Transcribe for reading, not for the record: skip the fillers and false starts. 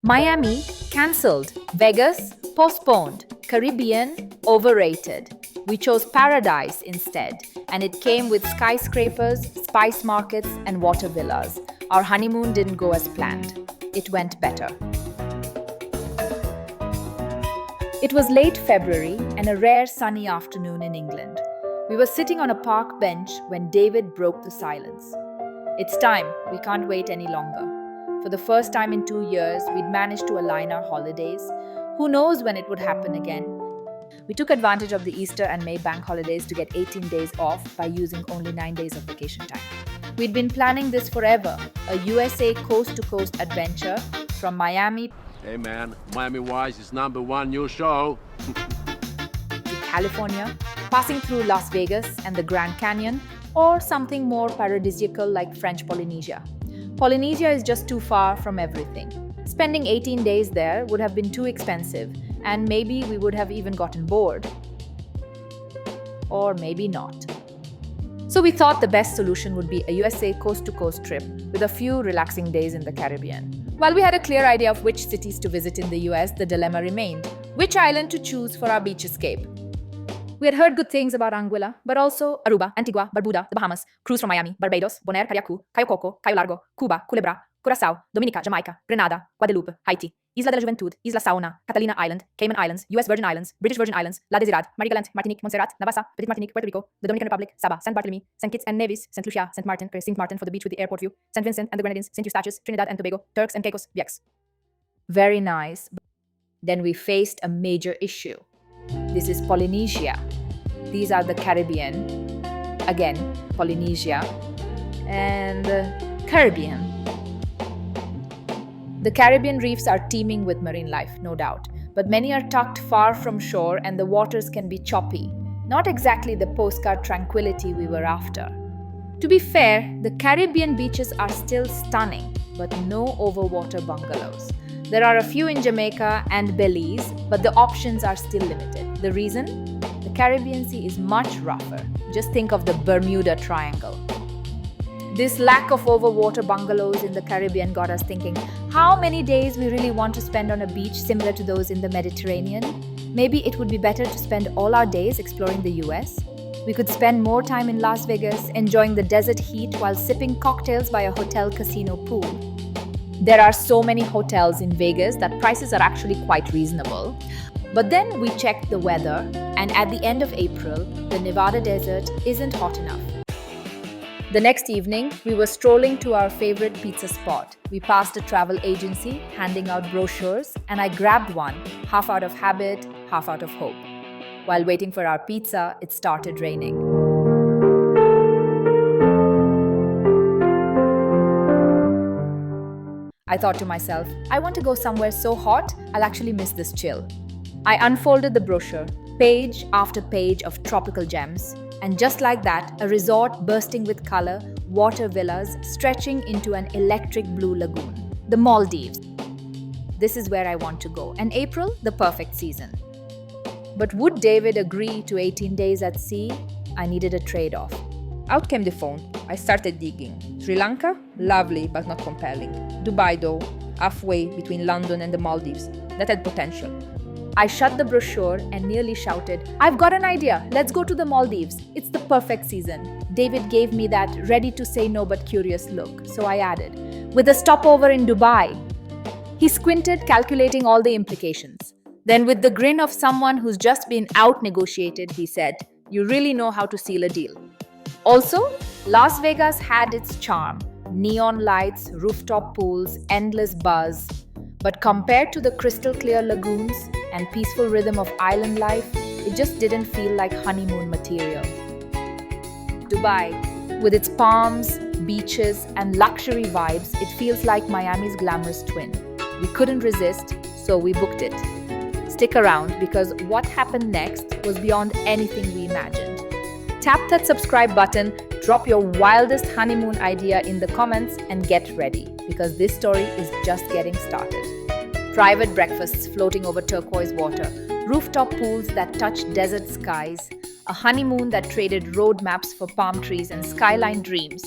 Miami, cancelled. Vegas, postponed. Caribbean, overrated. We chose paradise instead, and it came with skyscrapers, spice markets, and water villas. Our honeymoon didn't go as planned. It went better. It was late February and a rare sunny afternoon in England. We were sitting on a park bench when David broke the silence. It's time, we can't wait any longer. For the first time in 2 years, we'd managed to align our holidays. Who knows when it would happen again? We took advantage of the Easter and May bank holidays to get 18 days off by using only 9 days of vacation time. We'd been planning this forever, a USA coast-to-coast adventure from Miami Hey man, Miami Wise is #1 new show. to California, passing through Las Vegas and the Grand Canyon, or something more paradisiacal like French Polynesia. Polynesia is just too far from everything. Spending 18 days there would have been too expensive, and maybe we would have even gotten bored. Or maybe not. So we thought the best solution would be a USA coast-to-coast trip with a few relaxing days in the Caribbean. While we had a clear idea of which cities to visit in the US, the dilemma remained: which island to choose for our beach escape? We had heard good things about Anguilla, but also Aruba, Antigua, Barbuda, the Bahamas, cruise from Miami, Barbados, Bonaire, Carriacou, Cayo Coco, Cayo Largo, Cuba, Culebra, Curaçao, Dominica, Jamaica, Grenada, Guadeloupe, Haiti, Isla de la Juventud, Isla Saona, Catalina Island, Cayman Islands, US Virgin Islands, British Virgin Islands, La Désirade, Marie-Galante, Martinique, Montserrat, Navassa, Petite Martinique, Puerto Rico, the Dominican Republic, Saba, Saint Barthélemy, Saint Kitts and Nevis, Saint Lucia, Saint Martin for the beach with the airport view, Saint Vincent and the Grenadines, Saint Eustatius, Trinidad and Tobago, Turks and Caicos, Vieques. Very nice. Then we faced a major issue. This is Polynesia. These are the Caribbean. Again, Polynesia. And Caribbean. The Caribbean reefs are teeming with marine life, no doubt, but many are tucked far from shore and the waters can be choppy. Not exactly the postcard tranquility we were after. To be fair, the Caribbean beaches are still stunning, but no overwater bungalows. There are a few in Jamaica and Belize, but the options are still limited. The reason? The Caribbean Sea is much rougher. Just think of the Bermuda Triangle. This lack of overwater bungalows in the Caribbean got us thinking, how many days we really want to spend on a beach similar to those in the Mediterranean? Maybe it would be better to spend all our days exploring the US. We could spend more time in Las Vegas, enjoying the desert heat while sipping cocktails by a hotel casino pool. There are so many hotels in Vegas that prices are actually quite reasonable. But then we checked the weather, and at the end of April, the Nevada desert isn't hot enough. The next evening, we were strolling to our favorite pizza spot. We passed a travel agency handing out brochures, and I grabbed one, half out of habit, half out of hope. While waiting for our pizza, it started raining. I thought to myself, I want to go somewhere so hot, I'll actually miss this chill. I unfolded the brochure, page after page of tropical gems, and just like that, a resort bursting with color, water villas stretching into an electric blue lagoon. The Maldives. This is where I want to go, and April, the perfect season. But would David agree to 18 days at sea? I needed a trade-off. Out came the phone. I started digging. Sri Lanka? Lovely, but not compelling. Dubai, though, halfway between London and the Maldives. That had potential. I shut the brochure and nearly shouted, I've got an idea, let's go to the Maldives. It's the perfect season. David gave me that ready to say no but curious look, so I added, with a stopover in Dubai. He squinted, calculating all the implications. Then with the grin of someone who's just been out-negotiated, he said, you really know how to seal a deal. Also, Las Vegas had its charm. Neon lights, rooftop pools, endless buzz. But compared to the crystal clear lagoons and peaceful rhythm of island life, it just didn't feel like honeymoon material. Dubai, with its palms, beaches, and luxury vibes, it feels like Miami's glamorous twin. We couldn't resist, so we booked it. Stick around because what happened next was beyond anything we imagined. Tap that subscribe button, drop your wildest honeymoon idea in the comments, and get ready because this story is just getting started. Private breakfasts floating over turquoise water, rooftop pools that touch desert skies, a honeymoon that traded road maps for palm trees and skyline dreams.